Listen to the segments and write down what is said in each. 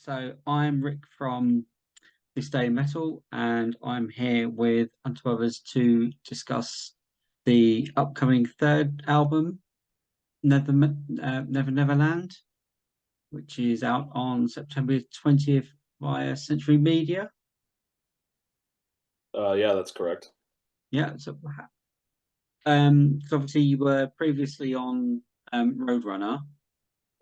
So I'm Rick from This Day in Metal, and I'm here with unto others to discuss the upcoming third album, Neverland, which is out on September 20th via Century Media. Yeah, that's correct. Yeah, so obviously you were previously on Roadrunner.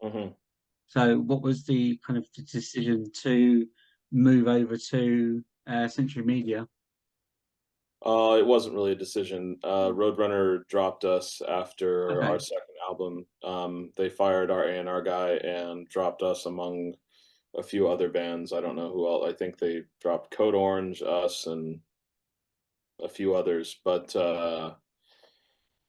hmm So what was the kind of the decision to move over to Century Media? It wasn't really a decision. Roadrunner dropped us after our Okay. second album. They fired our A&R guy and dropped us among a few other bands. I don't know who else. I think they dropped Code Orange, us, and a few others. But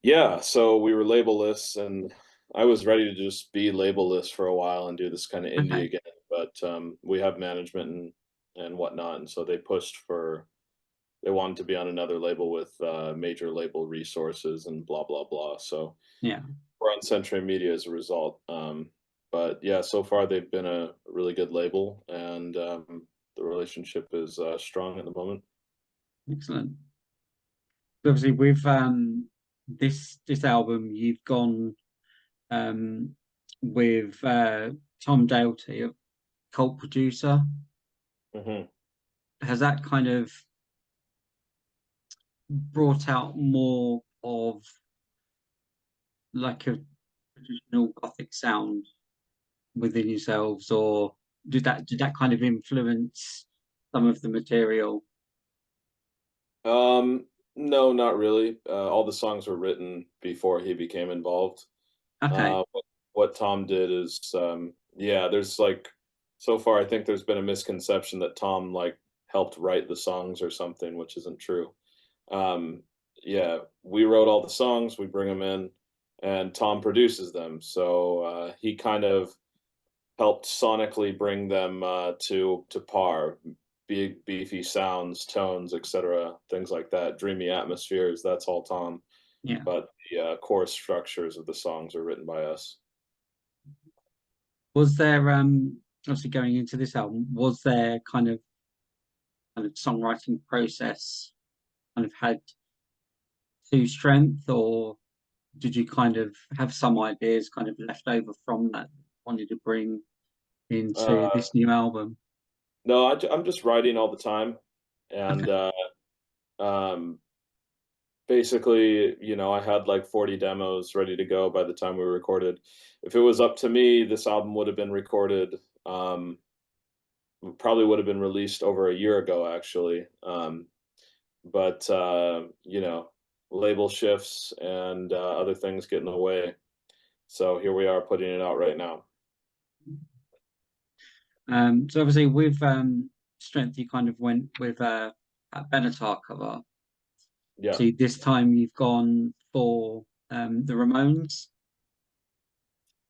yeah, so we were labelless, and I was ready to just be labelless for a while and do this kind of indie Okay. again. But we have management and whatnot, and so they pushed for. They wanted to be on another label with major label resources and blah blah blah. So Yeah. we're on Century Media as a result. But yeah, so far they've been a really good label, and the relationship is strong at the moment. Excellent. Obviously, with this album, you've gone um with Tom Dalty, a cult producer. hmm Has that kind of brought out more of like a traditional Gothic sound within yourselves, or did that kind of influence some of the material? No, not really. All the songs were written before he became involved. Okay. What Tom did is, yeah, there's like, so far, I think there's been a misconception that Tom like helped write the songs or something, which isn't true. Um, yeah, we wrote all the songs, we bring them in, and Tom produces them. So he kind of helped sonically bring them to par, big beefy sounds, tones, etc., things like that, dreamy atmospheres. That's all Tom. Yeah. But the chorus structures of the songs are written by us. Was there obviously going into this album, was there kind of songwriting process kind of had to strength, or did you kind of have some ideas kind of left over from that wanted to bring into Uh, this new album? no, I'm just writing all the time, and Okay. um, basically, I had like 40 demos ready to go by the time we recorded. If it was up to me, this album would have been recorded. Probably would have been released over a year ago, actually. But label shifts and other things get in the way. So here we are putting it out right now. So obviously with strength, you kind of went with a Benatar cover. Yeah, See, this time you've gone for the Ramones.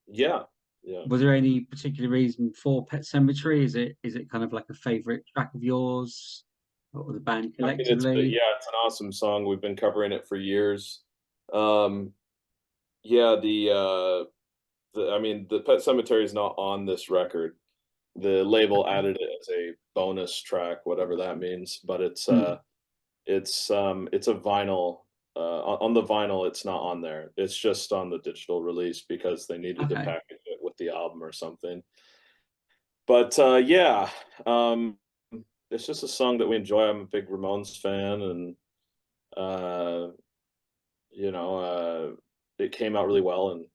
yeah, yeah. Was there any particular reason for Pet Cemetery? Is it kind of like a favorite track of yours or the band I mean, collectively? yeah, it's an awesome song. We've been covering it for years. Um, yeah, I mean, the Pet Cemetery is not on this record. The label added it as a bonus track, whatever that means. But Hmm. it's a vinyl. On the vinyl, it's not on there. It's just on the digital release because they needed to Okay. package it with the album or something. But yeah, it's just a song that we enjoy. I'm a big Ramones fan, and uh, you know, it came out really well, and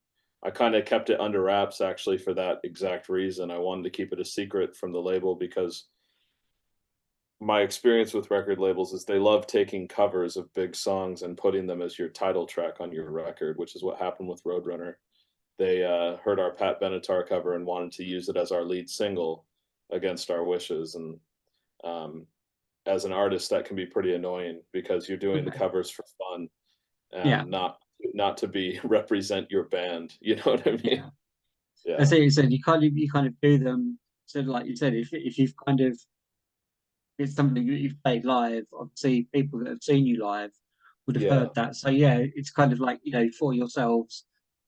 I kind of kept it under wraps actually for that exact reason. I wanted to keep it a secret from the label because my experience with record labels is they love taking covers of big songs and putting them as your title track on your record, which is what happened with Roadrunner. They heard our Pat Benatar cover and wanted to use it as our lead single against our wishes. And um, as an artist, that can be pretty annoying because you're doing the Okay. covers for fun Yeah. and not to be represent your band. You know what I mean? Yeah. I Yeah, see. You said you kind of do them. So like you said, if you've kind of it's something that you've played live, obviously people that have seen you live would have yeah, heard that. So yeah, it's kind of like for yourselves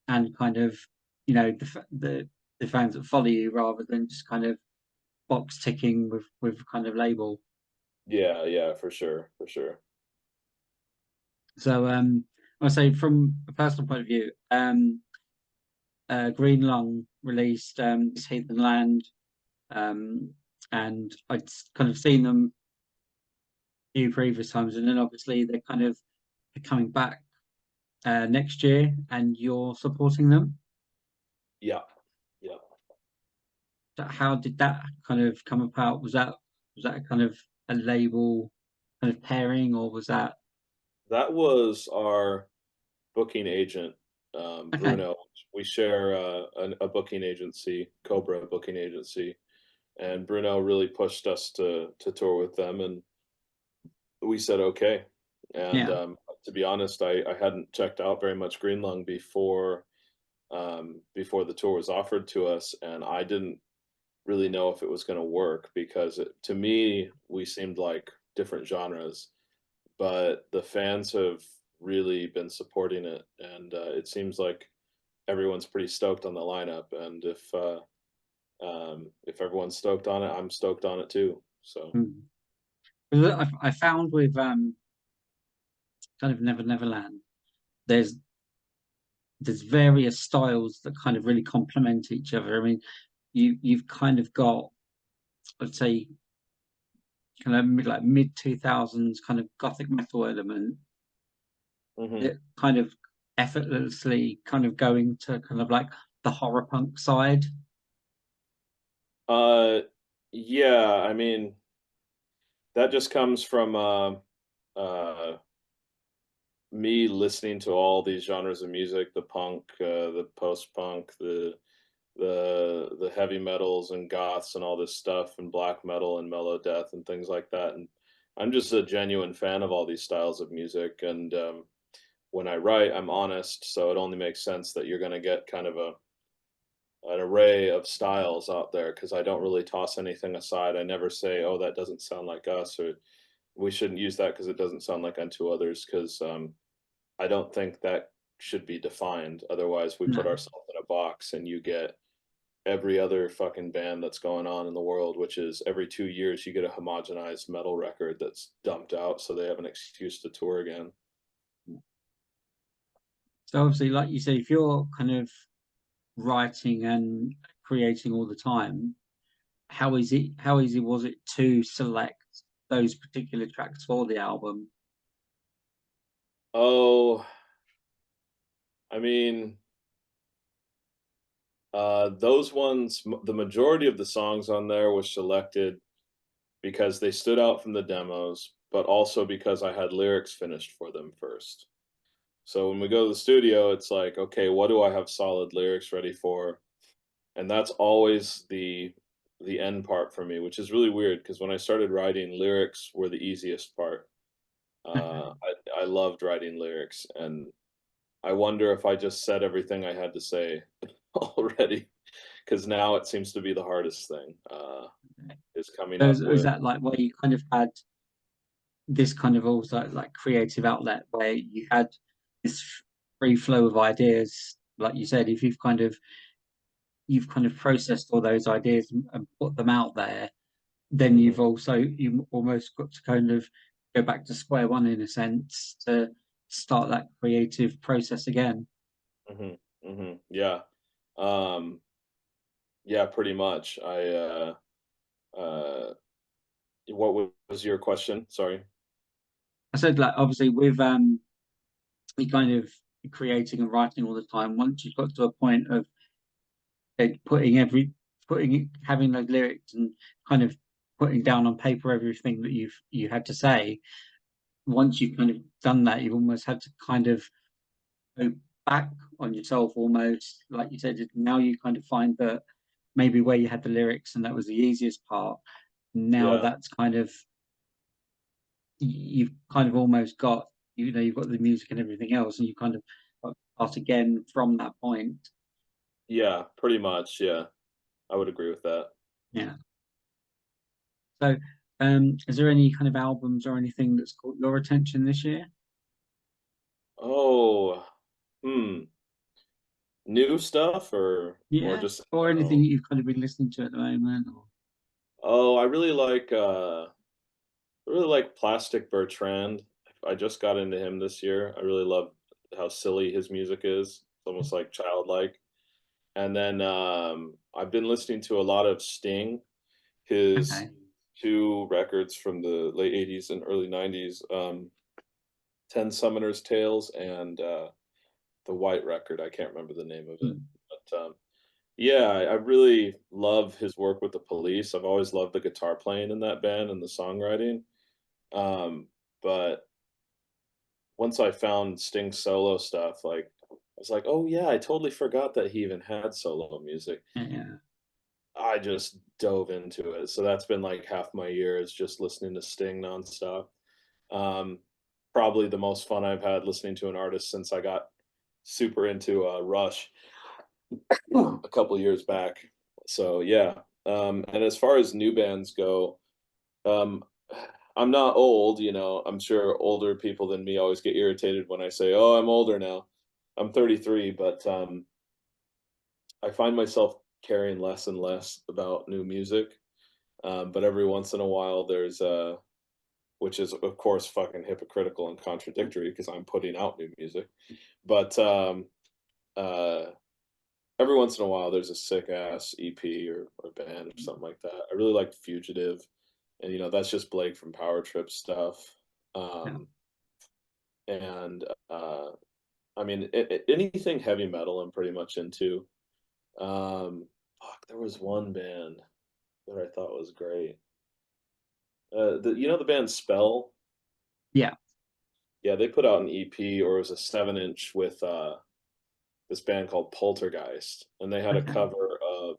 and kind of the the fans that follow you rather than just kind of box ticking with kind of label. Yeah, yeah, for sure, for sure. So I'll say from a personal point of view, Green Lung released this Heathen Land, um, and I'd kind of seen them a few previous times, and then obviously they're coming back next year, and you're supporting them. Yeah, yeah. So how did that kind of come about? Was that kind of a label kind of pairing, or was that That was our booking agent, okay? Bruno. We share a booking agency, Cobra Booking Agency, and Bruno really pushed us to tour with them, and we said okay. And Yeah, to be honest, I hadn't checked out very much Green Lung before the tour was offered to us, and I didn't really know if it was going to work because to me we seemed like different genres, but the fans have really been supporting it, and it seems like everyone's pretty stoked on the lineup. And if everyone's stoked on it, I'm stoked on it too. So, mm. 'Cause I found with kind of Neverland, there's there's various styles that kind of really complement each other. I mean, you've kind of got, I'd say, kind of like mid 2000s kind of gothic metal element hmm that kind of effortlessly kind of going to kind of like the horror punk side. uh, yeah, I mean that just comes from me listening to all these genres of music, the punk, the post-punk, the heavy metals and goths and all this stuff, and black metal and mellow death and things like that. And I'm just a genuine fan of all these styles of music. And when I write, I'm honest, so it only makes sense that you're going to get kind of an array of styles out there, because I don't really toss anything aside. I never say, "Oh, that doesn't sound like us," or "We shouldn't use that because it doesn't sound like unto others," because I don't think that should be defined. Otherwise, we put No. ourselves in a box, and you get every other fucking band that's going on in the world, which is every 2 years you get a homogenized metal record that's dumped out, so they have an excuse to tour again. So obviously, like you say, if you're kind of writing and creating all the time, how easy was it to select those particular tracks for the album? Oh, I mean, those ones, the majority of the songs on there was selected because they stood out from the demos, but also because I had lyrics finished for them first. So when we go to the studio, it's like, okay, what do I have solid lyrics ready for? And that's always the end part for me, which is really weird because when I started writing, lyrics were the easiest part. I loved writing lyrics, and I wonder if I just said everything I had to say already, because now it seems to be the hardest thing, is coming So up is with. that like where you kind of had this kind of also like creative outlet where you had this free flow of ideas, like you said, if you've kind of processed all those ideas and put them out there, then Mhm, you almost got to kind of go back to square one in a sense to start that creative process again. yeah, um, yeah, pretty much. Uh, what was your question? Sorry. I said like obviously with you kind of creating and writing all the time, once you've got to a point of putting having those lyrics and kind of putting down on paper everything that you had to say, once you've kind of done that, you've almost had to kind of go back on yourself almost, like you said, now you kind of find that maybe where you had the lyrics and that was the easiest part, now Yeah, that's kind of you've kind of almost got, you've got the music and everything else, and you kind of start again from that point. yeah, pretty much. Yeah, I would agree with that. Yeah. So, is there any kind of albums or anything that's caught your attention this year? Oh, hmm. New stuff or Yeah, just in or anything general? that you've kind of been listening to at the moment? Or... Oh, I really like Plastic Bertrand. I just got into him this year. I really love how silly his music is. It's almost like childlike. And then I've been listening to a lot of Sting, his Okay. two records from the late '80s and early '90s, Ten Summoner's Tales and the White record. I can't remember the name of it, Mm. but yeah, I really love his work with the Police. I've always loved the guitar playing in that band and the songwriting. But once I found Sting's solo stuff, like I was like, "Oh yeah, I totally forgot that he even had solo music." Yeah. I just dove into it. So that's been like half my year is just listening to Sting nonstop. Um, Probably the most fun I've had listening to an artist since I got super into Rush a couple years back. So yeah. And as far as new bands go, um, I'm not old, you know. I'm sure older people than me always get irritated when I say, "Oh, I'm older now." I'm 33, but I find myself caring less and less about new music. But every once in a while, there's which is of course fucking hypocritical and contradictory because I'm putting out new music. But uh, every once in a while, there's a sick ass EP or band or something like that. I really like Fugitive, and that's just Blake from Power Trip stuff. Yeah. Um, and I mean, anything heavy metal, I'm pretty much into. Fuck, there was one band that I thought was great. The band Spell? Yeah. Yeah, they put out an EP or it was a 7-inch with this band called Poltergeist, and they had a Okay. cover of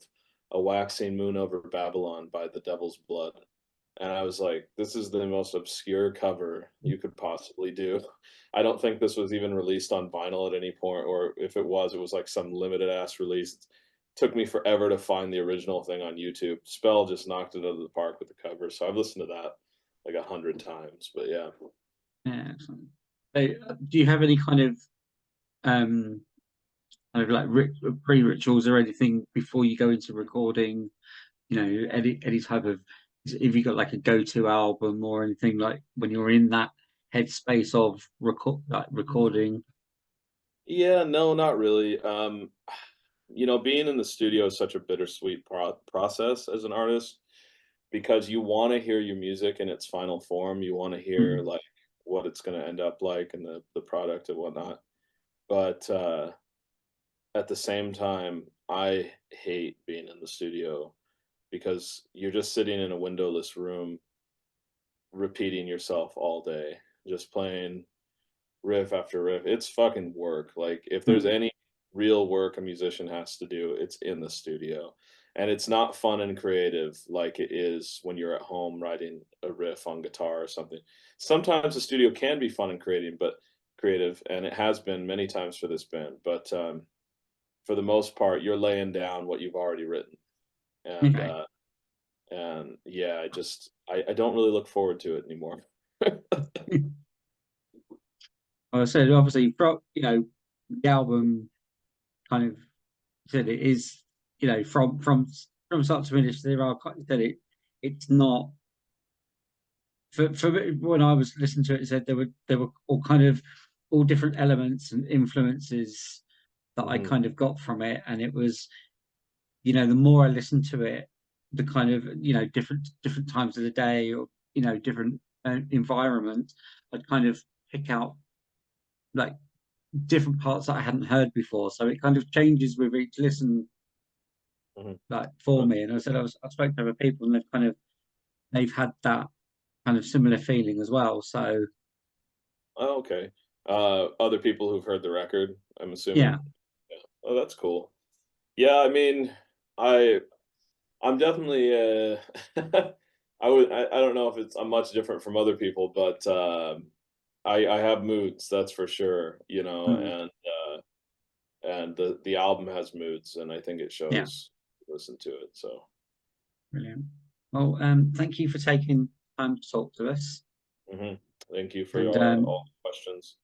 "A Waxing Moon Over Babylon" by The Devil's Blood. And I was like, this is the most obscure cover you could possibly do. I don't think this was even released on vinyl at any point, or if it was like some limited ass release. Took me forever to find the original thing on YouTube. Spell just knocked it out of the park with the cover. So I've listened to that like 100 times. But yeah. Yeah. Excellent. So, do you have any um kind of like pre-rituals or anything before you go into recording? Any type of, if you got like a go-to album or anything like when you're in that headspace of recording. Yeah, no, not really. Being in the studio is such a bittersweet process as an artist because you want to hear your music in its final form. You want to hear Mm. like what it's going to end up like and the product and whatnot. But at the same time, I hate being in the studio because you're just sitting in a windowless room repeating yourself all day, just playing riff after riff. It's fucking work. Like if there's Mm. any real work a musician has to do, it's in the studio. And it's not fun and creative like it is when you're at home writing a riff on guitar or something. Sometimes the studio can be fun and creative, and it has been many times for this band. But for the most part, you're laying down what you've already written. And Okay. uh and yeah, I don't really look forward to it anymore. Well, I said obviously, the album kind of said it is, from start to finish. There are said it's not for when I was listening to it. It said there were all all different elements and influences that I Mhm, kind of got from it, and it was, the more I listened to it, the different times of the day, or different environments, I'd kind of pick out like different parts that I hadn't heard before. So it kind of changes with each listen, mhm. like for Uh, me. And I spoke to other people, and they've had that kind of similar feeling as well. So oh, okay. Other people who've heard the record, I'm yeah, assuming. Yeah. Oh, that's cool. Yeah, I mean, I I'm definitely I don't know if I'm much different from other people, but I have moods, that's for sure, mm, and the album has moods, and I think it yeah, shows. Listen to it, so. brilliant. Well, thank you for taking time to talk to us, Mhm. Thank you for and all the questions.